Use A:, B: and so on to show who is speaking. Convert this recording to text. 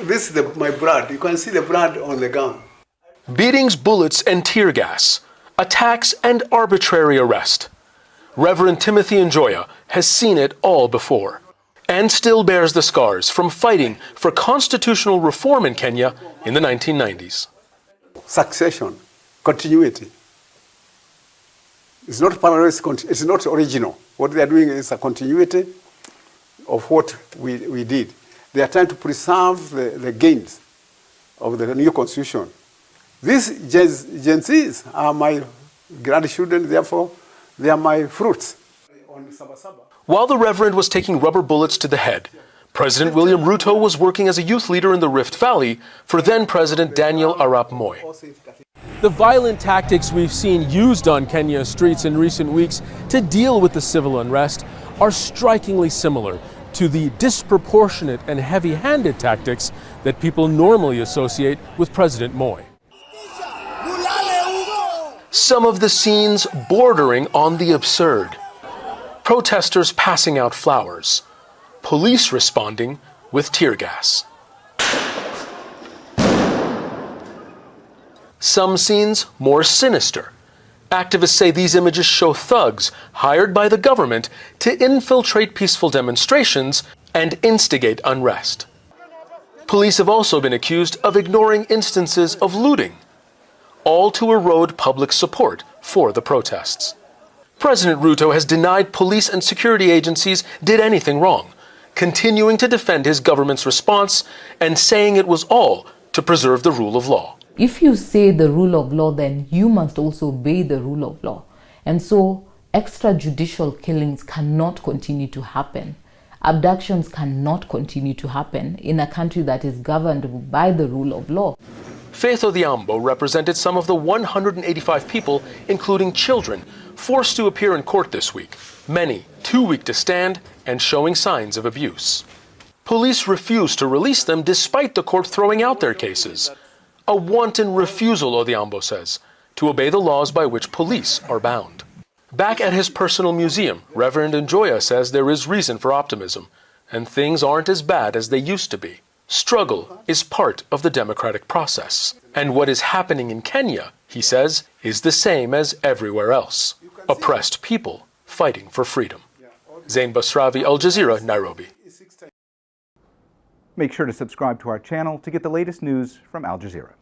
A: This is my blood. You can see the blood on the gown.
B: Beatings, bullets, and tear gas, attacks, and arbitrary arrest. Reverend Timothy Njoya has seen it all before and still bears the scars from fighting for constitutional reform in Kenya in the 1990s.
A: Succession, continuity. It's not parallel, it's not original. What they are doing is a continuity of what we did. They are trying to preserve the gains of the new constitution. These Gen Zs are my grandchildren, therefore they are my fruits. On Saba Saba.
B: While the Reverend was taking rubber bullets to the head, President William Ruto was working as a youth leader in the Rift Valley for then-President Daniel Arap Moi. The violent tactics we've seen used on Kenya's streets in recent weeks to deal with the civil unrest are strikingly similar to the disproportionate and heavy-handed tactics that people normally associate with President Moi. Some of the scenes bordering on the absurd. Protesters passing out flowers. Police responding with tear gas. Some scenes more sinister. Activists say these images show thugs hired by the government to infiltrate peaceful demonstrations and instigate unrest. Police have also been accused of ignoring instances of looting, all to erode public support for the protests. President Ruto has denied police and security agencies did anything wrong, continuing to defend his government's response and saying it was all to preserve the rule of law.
C: If you say the rule of law, then you must also obey the rule of law. And so extrajudicial killings cannot continue to happen. Abductions cannot continue to happen in a country that is governed by the rule of law.
B: Faith Odhiambo represented some of the 185 people, including children, forced to appear in court this week, many too weak to stand and showing signs of abuse. Police refused to release them despite the court throwing out their cases. A wanton refusal, Odhiambo says, to obey the laws by which police are bound. Back at his personal museum, Reverend Njoya says there is reason for optimism, and things aren't as bad as they used to be. Struggle is part of the democratic process. And what is happening in Kenya, he says, is the same as everywhere else. Oppressed people fighting for freedom. Zein, Basravi, Al Jazeera, Nairobi.
D: Make sure to subscribe to our channel to get the latest news from Al Jazeera.